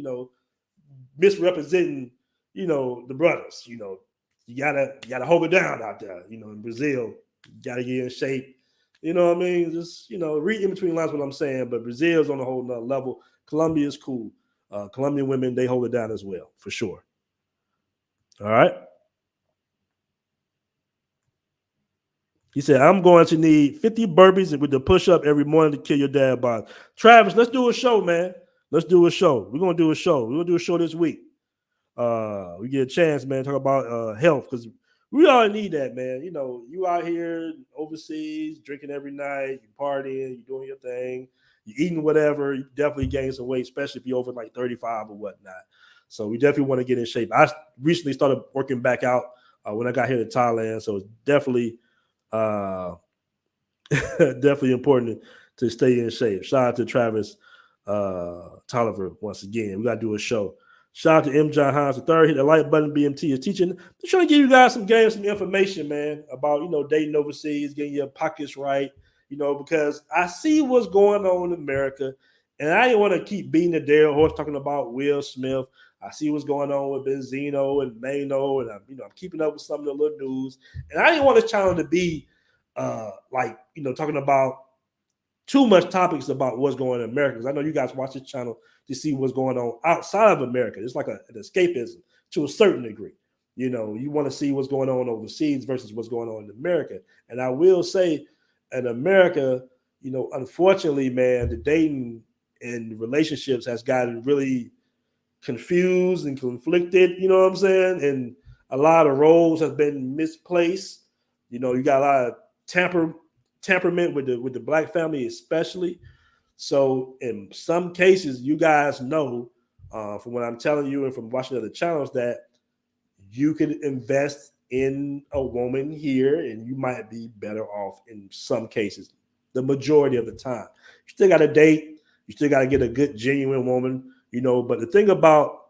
misrepresenting the brothers. You gotta hold it down out there. In Brazil, you gotta get in shape. You know what I mean? Just read in between lines what I'm saying. But Brazil's on a whole nother level. Colombia is cool. Colombian women, they hold it down as well, for sure. All right. He said, I'm going to need 50 burpees with the push-up every morning to kill your dad bod. Travis, let's do a show, man. Let's do a show. We're going to do a show. We're going to do a show this week. We get a chance, man, to talk about health, because we all need that, man. You out here overseas, drinking every night, you partying, you doing your thing, you eating whatever, you definitely gain some weight, especially if you're over like 35 or whatnot. So we definitely want to get in shape. I recently started working back out when I got here to Thailand, so it's definitely definitely important to stay in shape. Shout out to Travis Tolliver once again. We got to do a show. Shout out to M. John Hines III. Hit the like button. BMT is teaching. I'm trying to give you guys some information, man, about dating overseas, getting your pockets right. Because I see what's going on in America, and I didn't want to keep beating the dead horse talking about Will Smith. I see what's going on with Benzino and Mano, and I'm keeping up with some of the little news. And I didn't want this channel to be talking about too much topics about what's going on in America, because I know you guys watch this channel to see what's going on outside of America. It's like an escapism to a certain degree. You want to see what's going on overseas versus what's going on in America. And I will say, in America, unfortunately, man, the dating and relationships has gotten really confused and conflicted, you know what I'm saying? And a lot of roles have been misplaced. You got a lot of temperament with the black family, especially. So in some cases, you guys know from what I'm telling you and from watching other channels that you can invest in a woman here and you might be better off in some cases, the majority of the time. You still got to date. You still got to get a good, genuine woman, but the thing about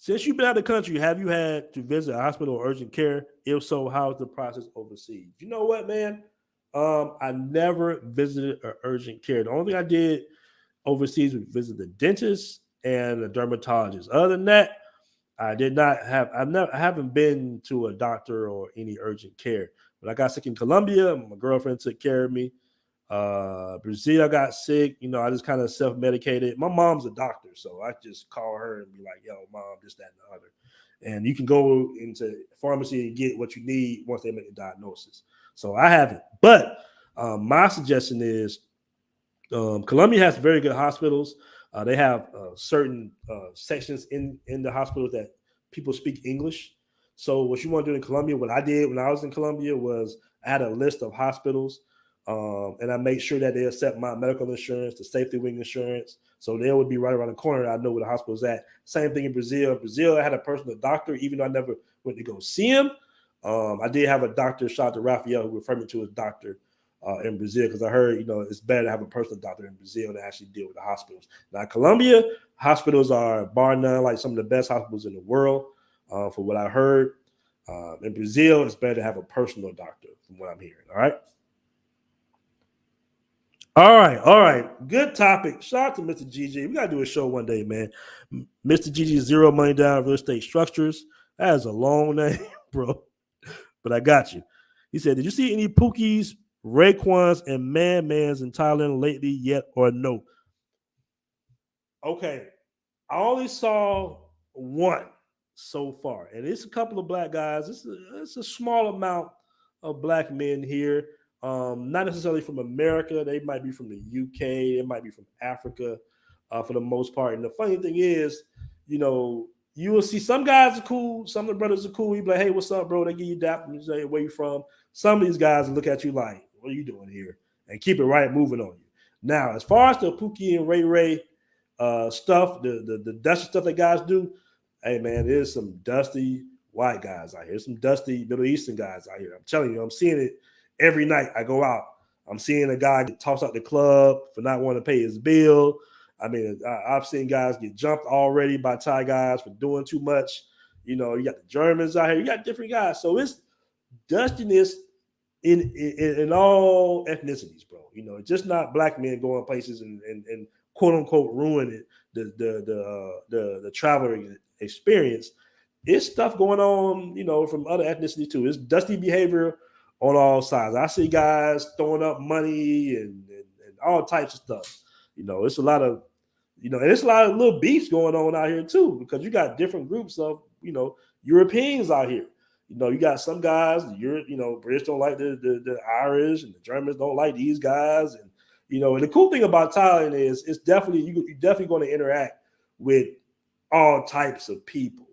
Since you've been out of the country, have you had to visit a hospital or urgent care? If so, how is the process overseas? You know what, man? I never visited an urgent care. The only thing I did overseas was visit the dentist and a dermatologist. Other than that, I did not have. I haven't been to a doctor or any urgent care. When I got sick in Colombia, my girlfriend took care of me. Brazil, I got sick. You know, I just kind of self-medicated. My mom's a doctor, so I just call her and be like, "Yo, mom, this, that, and the other." And you can go into pharmacy and get what you need once they make a diagnosis. So I haven't. But my suggestion is Colombia has very good hospitals. They have certain sections in the hospitals that people speak English. So what you want to do in Colombia, what I did when I was in Colombia was I had a list of hospitals, and I made sure that they accept my medical insurance, the safety wing insurance. So they would be right around the corner. I know where the hospital's at. Same thing in Brazil. Brazil, I had a personal doctor, even though I never went to go see him. I did have a doctor, shout out to Raphael, who referred me to his doctor in Brazil, because I heard, you know, it's better to have a personal doctor in Brazil to actually deal with the hospitals. Now, Colombia, hospitals are bar none like some of the best hospitals in the world, for what I heard. In Brazil, it's better to have a personal doctor, from what I'm hearing. All right. All right. Good topic. Shout out to Mr. GG. We gotta do a show one day, man. Mr. GG, Zero Money Down Real Estate Structures. That is a long name, bro. But I got you. He said, "Did you see any Pookies, Raekwons, and Man-Mans in Thailand lately yet or no?" Okay. I only saw one so far, and it's a couple of black guys. It's a small amount of black men here. Not necessarily from America. They might be from the UK. They might be from Africa, for the most part. And the funny thing is, you know, you will see some guys are cool. Some of the brothers are cool. You be like, "Hey, what's up, bro?" They give you dap. You say, "Where you from?" Some of these guys look at you like, "What are you doing here?" and keep it right moving on you. Now, as far as the Pookie and Ray stuff, the dusty stuff that guys do, hey man, there's some dusty white guys out here. Some dusty Middle Eastern guys out here. I'm telling you, I'm seeing it every night I go out. I'm seeing a guy get tossed out the club for not wanting to pay his bill. I mean, I've seen guys get jumped already by Thai guys for doing too much. You know, you got the Germans out here. You got different guys. So it's dustiness in all ethnicities, bro. You know, it's just not black men going places and quote unquote ruin it, the traveler experience. It's stuff going on, you know, from other ethnicities too. It's dusty behavior on all sides. I see guys throwing up money and all types of stuff. You know, it's a lot of, you know, and it's a lot of little beefs going on out here too, because you got different groups of, you know, Europeans out here. You know, you got some guys, you know, British don't like the Irish, and the Germans don't like these guys. And, you know, and the cool thing about Thailand is it's definitely, you're definitely going to interact with all types of people.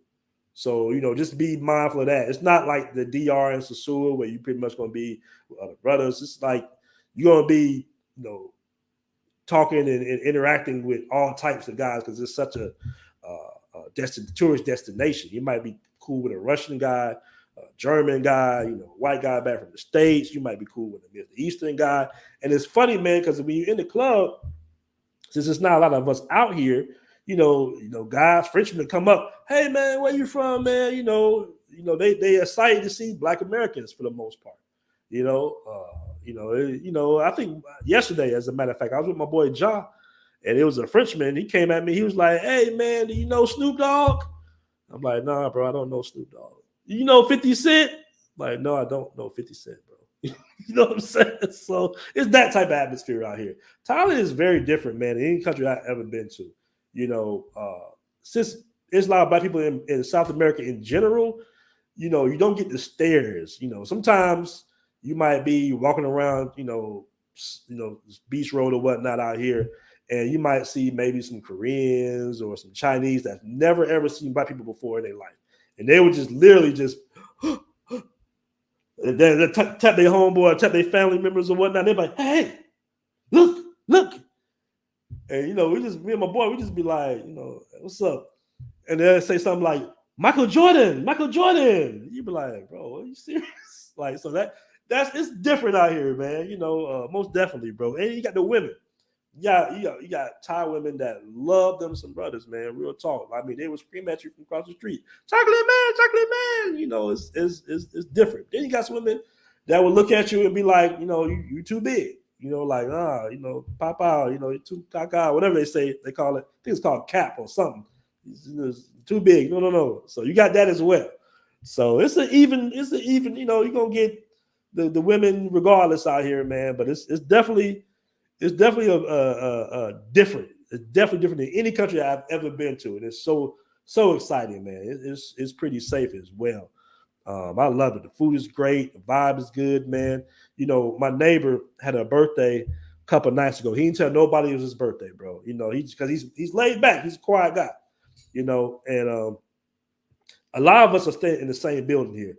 So, you know, just be mindful of that. It's not like the DR and Sasua where you pretty much going to be with other brothers. It's like you're going to be, you know, talking and interacting with all types of guys, because it's such a tourist destination. You might be cool with a Russian guy, a German guy, you know, white guy back from the States. You might be cool with a Middle Eastern guy. And it's funny, man, because when you're in the club, since there's not a lot of us out here, you know, guys, Frenchmen come up, "Hey man, where you from, man?" You know, they excited to see Black Americans for the most part. You know, I think yesterday, as a matter of fact, I was with my boy Ja, and it was a Frenchman. He came at me. He was like, "Hey man, do you know Snoop Dogg?" I'm like, "Nah, bro, I don't know Snoop Dogg." "You know 50 Cent?" I'm like, "No, I don't know 50 Cent, bro." You know what I'm saying? So it's that type of atmosphere out here. Thailand is very different, man, than any country I've ever been to. You know, since there's a lot of black people in South America in general, you know, you don't get the stares. You know, sometimes you might be walking around, you know, beach road or whatnot out here, and you might see maybe some Koreans or some Chinese that's never ever seen black people before in their life, and they would just literally just they tap their homeboy, tap their family members or whatnot. They're like, "Hey, look." And, you know, me and my boy, we just be like, you know, "What's up?" And they'll say something like, Michael Jordan. You be like, "Bro, are you serious?" Like, so it's different out here, man. You know, most definitely, bro. And you got the women. You got Thai women that love them some brothers, man. Real talk. I mean, they would scream at you from across the street, chocolate man. You know, it's different. Then you got some women that will look at you and be like, you know, you too big. You know, like you know, pop out. You know, you're too caca, whatever they say. They call it. I think it's called cap or something. It's too big. No. So you got that as well. So it's an even. You know, you're gonna get the women regardless out here, man. But it's definitely a different. It's definitely different than any country I've ever been to, and it's so exciting, man. It's pretty safe as well. I love it. The food is great. The vibe is good, man. You know, my neighbor had a birthday a couple of nights ago. He didn't tell nobody it was his birthday, bro. You know, he's laid back. He's a quiet guy. You know, and a lot of us are staying in the same building here.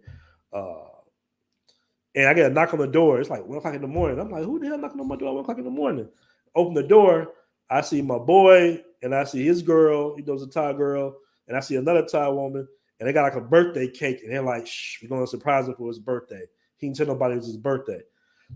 And I get a knock on the door. It's like 1 o'clock in the morning. I'm like, who the hell knocking on my door at 1 o'clock in the morning? Open the door. I see my boy and I see his girl. He knows a Thai girl. And I see another Thai woman. And they got like a birthday cake. And they're like, shh, we're going to surprise him for his birthday. He didn't tell nobody it was his birthday.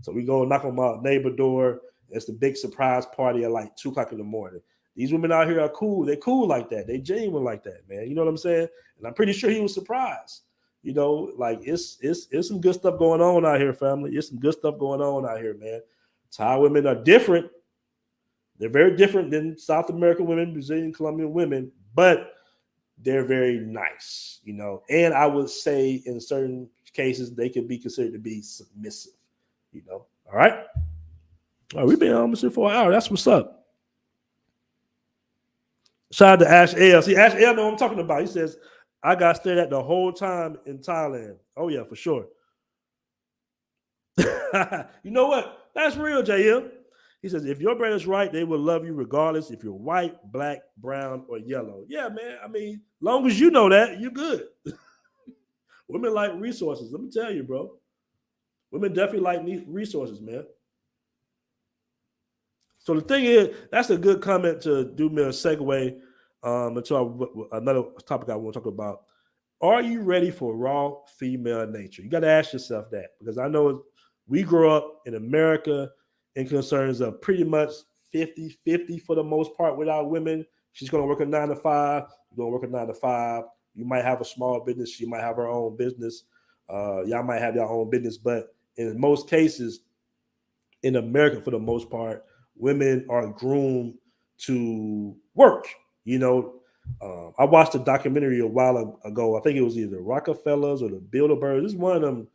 So we go knock on my neighbor door. It's the big surprise party at like 2 o'clock in the morning. These women out here are cool. They're cool like that. They genuine like that, man. You know what I'm saying? And I'm pretty sure he was surprised. You know, like it's some good stuff going on out here, family. It's some good stuff going on out here, man. Thai women are different. They're very different than South American women, Brazilian, Colombian women, but they're very nice, you know. And I would say in certain cases, they could be considered to be submissive, you know. All right. All right, we've been almost here for an hour. That's what's up. Shout out to Ash L. See, Ash L know what I'm talking about. He says, I got stared at the whole time in Thailand. Oh, yeah, for sure. You know what? That's real, JL. He says, if your brand is right, they will love you regardless if you're white, black, brown, or yellow. Yeah, man. I mean, long as you know that, you're good. Women like resources. Let me tell you, bro. Women definitely like resources, man. So the thing is, that's a good comment to do me a segue into another topic I want to talk about. Are you ready for raw female nature? You got to ask yourself that, because I know we grew up in America in concerns of pretty much 50-50 for the most part with our women. She's going to work a 9 to 5. You're going to work a 9 to 5. You might have a small business. She might have her own business. Y'all might have your own business. But in most cases, in America, for the most part, women are groomed to work. You know, I watched a documentary a while ago. I think it was either Rockefellers or the Bilderbergs. This is one of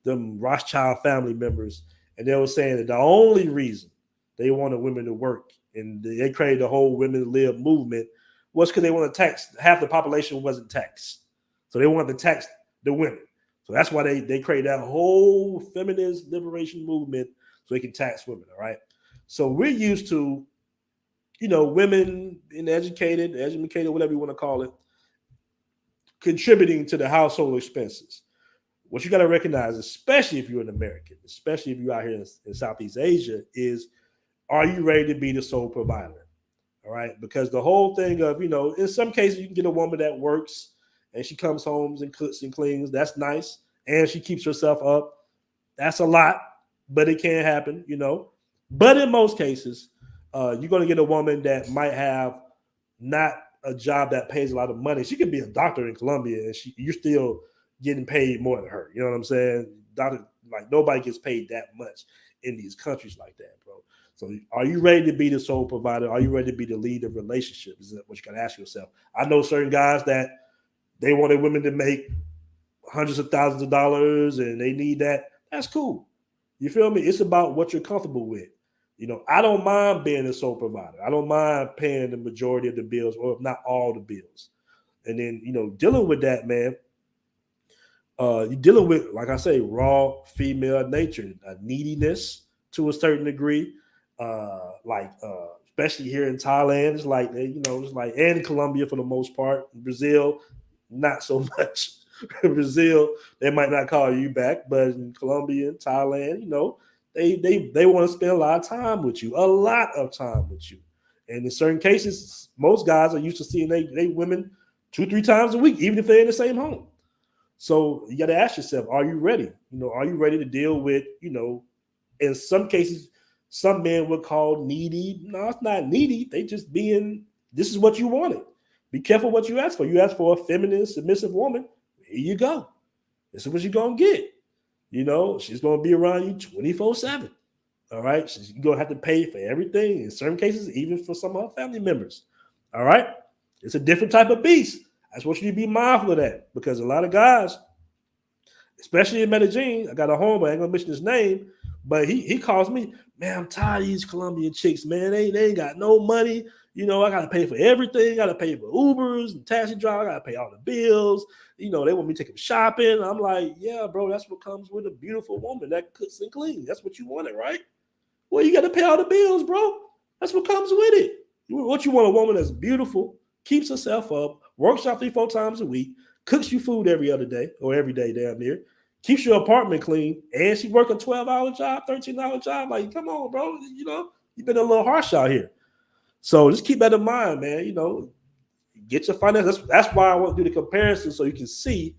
them Rothschild family members. And they were saying that the only reason they wanted women to work and they created the whole women live movement was because they wanted to tax. Half the population wasn't taxed. So they wanted to tax the women. So that's why they created that whole feminist liberation movement so they can tax women, all right? So we're used to, you know, women being educated, whatever you want to call it, contributing to the household expenses. What you got to recognize, especially if you're an American, especially if you're out here in Southeast Asia, is are you ready to be the sole provider? All right? Because the whole thing of, you know, in some cases you can get a woman that works and she comes home and cooks and cleans. That's nice. And she keeps herself up. That's a lot, but it can happen, you know. But in most cases, you're going to get a woman that might have not a job that pays a lot of money. She could be a doctor in Colombia and you're still getting paid more than her. You know what I'm saying? Doctor, like nobody gets paid that much in these countries like that, bro. So are you ready to be the sole provider? Are you ready to be the lead of relationships? Is what you got to ask yourself. I know certain guys that they want their women to make hundreds of thousands of dollars and they need that. That's cool. You feel me? It's about what you're comfortable with. You know, I don't mind being a sole provider. I don't mind paying the majority of the bills, or if not all the bills. And then, you know, dealing with that, man, you're dealing with, like I say, raw female nature, neediness to a certain degree. Especially here in Thailand, it's like, you know, it's like, and Colombia for the most part. Brazil, not so much. Brazil, they might not call you back, but in Colombia and Thailand, you know, they want to spend a lot of time with you, and in certain cases, most guys are used to seeing they women 2-3 times a week, even if they're in the same home. So you got to ask yourself, are you ready? You know, are you ready to deal with, you know, in some cases, some men would call needy. No, it's not needy. They just being, this is what you wanted. Be careful what you ask for. You ask for a feminine, submissive woman. Here you go. This is what you're going to get. You know, she's going to be around you 24/7. All right. She's going to have to pay for everything. In certain cases, even for some of her family members. All right. It's a different type of beast. I just want you to be mindful of that, because a lot of guys, especially in Medellin, I got a homeboy, I ain't going to mention his name, but he calls me, man, I'm tired of these Colombian chicks, man. They ain't got no money. You know, I got to pay for everything. I got to pay for Ubers and taxi driver. I got to pay all the bills. You know, they want me to take them shopping. I'm like, yeah, bro, that's what comes with a beautiful woman that cooks and cleans. That's what you wanted, right? Well, you got to pay all the bills, bro. That's what comes with it. What you want, a woman that's beautiful, keeps herself up, works out 3-4 times a week, cooks you food every other day or every day damn near, keeps your apartment clean, and she work a 12-hour job, 13-hour job. Like, come on, bro. You know, you've been a little harsh out here. So just keep that in mind, man. You know, get your finances. That's why I want to do the comparison, so you can see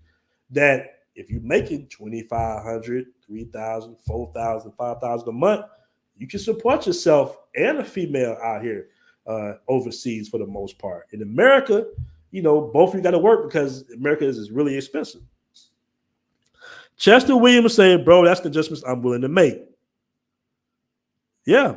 that if you're making $2,500, $3,000, $4,000, $5,000 a month, you can support yourself and a female out here overseas for the most part. In America, you know, both of you got to work because America is really expensive. Chester Williams saying, bro, that's the adjustments I'm willing to make. Yeah.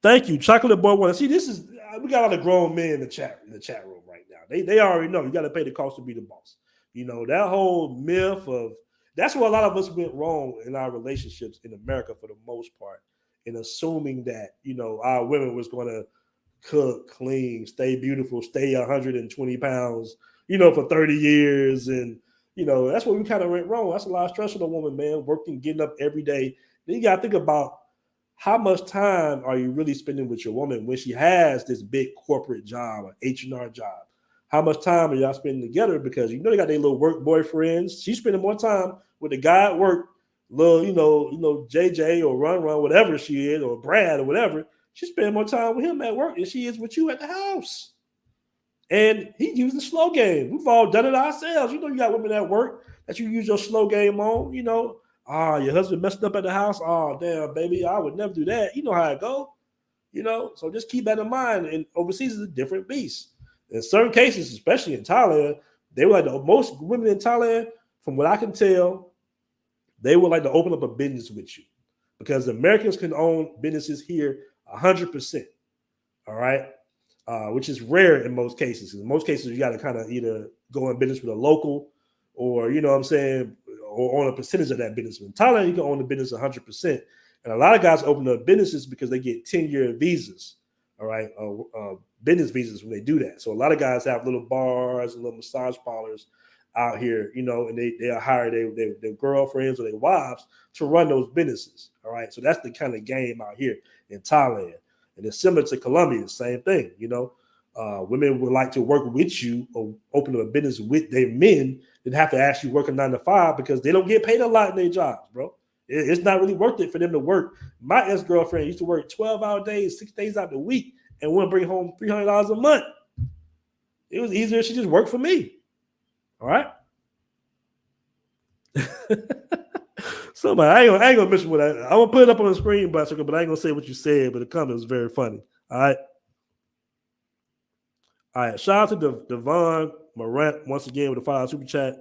Thank you. Chocolate Boy One. See, this is, we got all the grown men in the chat room right now. They already know you got to pay the cost to be the boss. You know, that whole myth of, that's where a lot of us went wrong in our relationships in America for the most part, in assuming that, you know, our women was going to cook, clean, stay beautiful, stay 120 pounds, you know, for 30 years. And, you know, that's where we kind of went wrong. That's a lot of stress on a woman, man, working, getting up every day. Then you got to think about, how much time are you really spending with your woman when she has this big corporate job, an H&R job? How much time are y'all spending together? Because you know they got their little work boyfriends. She's spending more time with the guy at work, little, you know, JJ or Run, whatever she is, or Brad or whatever. She's spending more time with him at work than she is with you at the house. And he using slow game. We've all done it ourselves. You know, you got women at work that you use your slow game on, you know. Your husband messed up at the house. Oh, damn, baby, I would never do that. You know how it go, you know. So just keep that in mind. And overseas is a different beast. In certain cases, especially in Thailand, they were like most women in Thailand, from what I can tell, they would like to open up a business with you, because the Americans can own businesses here 100%. All right, which is rare in most cases. In most cases, you got to kind of either go in business with a local, or, you know what I'm saying, or own a percentage of that business. In Thailand, you can own the business 100%. And a lot of guys open up businesses because they get 10-year visas, all right, business visas when they do that. So a lot of guys have little bars and little massage parlors out here, you know, and they'll hire their girlfriends or their wives to run those businesses, all right? So that's the kind of game out here in Thailand. And it's similar to Colombia, the same thing, you know. Women would like to work with you or open up a business with their men that have to actually work a 9 to 5, because they don't get paid a lot in their jobs, bro. It's not really worth it for them to work. My ex-girlfriend used to work 12-hour days, 6 days out the week, and wouldn't bring home $300 a month. It was easier if she just worked for me. All right? So I ain't gonna mention what I'm gonna put it up on the screen, but I ain't gonna say what you said, but the comment was very funny. All right. All right, shout out to Devon Morant once again with the $5 super chat.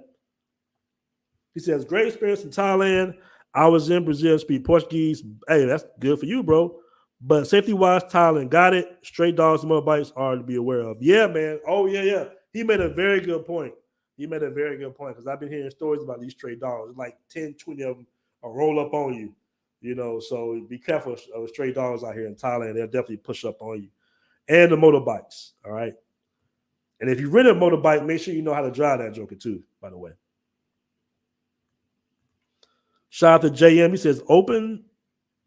He says, great experience in Thailand. I was in Brazil, speak Portuguese. Hey, that's good for you, bro. But safety-wise, Thailand got it. Stray dogs and motorbikes are to be aware of. Yeah, man. Oh, yeah. He made a very good point. Because I've been hearing stories about these stray dogs. Like 10, 20 of them will roll up on you, you know. So be careful of stray dogs out here in Thailand. They'll definitely push up on you. And the motorbikes, all right? And if you rent a motorbike, make sure you know how to drive that joker too, by the way. Shout out to JM. He says, open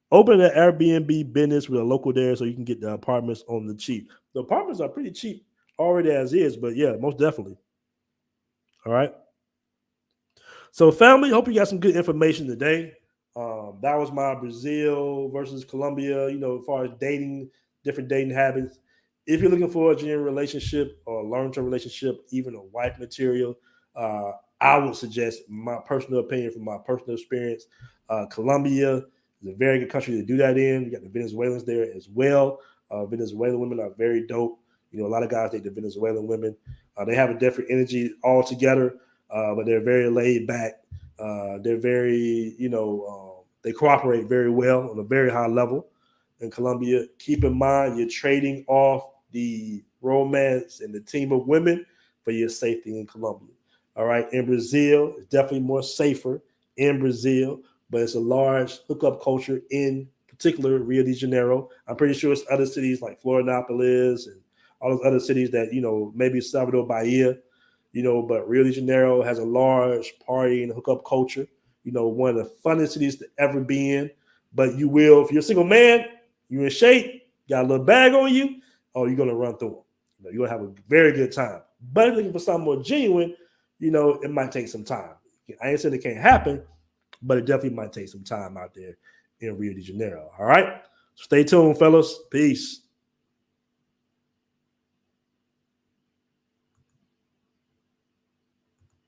an Airbnb business with a local there so you can get the apartments on the cheap. The apartments are pretty cheap already as is, but yeah, most definitely. All right. So family, hope you got some good information today. That was my Brazil versus Colombia, you know, as far as dating, different dating habits. If you're looking for a genuine relationship or a long-term relationship, even a wife material, I would suggest, my personal opinion from my personal experience, Colombia. It's a very good country to do that in. You got the Venezuelans there as well. Venezuelan women are very dope. A lot of guys date the Venezuelan women. They have a different energy altogether, but they're very laid back. They're very, they cooperate very well on a very high level. In Colombia, keep in mind you're trading off the romance and the team of women for your safety in Colombia. All right. In Brazil, it's definitely more safer in Brazil, but it's a large hookup culture in particular Rio de Janeiro. I'm pretty sure it's other cities like Florianopolis and all those other cities that, maybe Salvador Bahia, but Rio de Janeiro has a large party and hookup culture, one of the funnest cities to ever be in. But you will, if you're a single man, you're in shape, got a little bag on you, you're going to run through them. You're going to have a very good time. But if you're looking for something more genuine, it might take some time. I ain't saying it can't happen, but it definitely might take some time out there in Rio de Janeiro. All right? Stay tuned, fellas. Peace.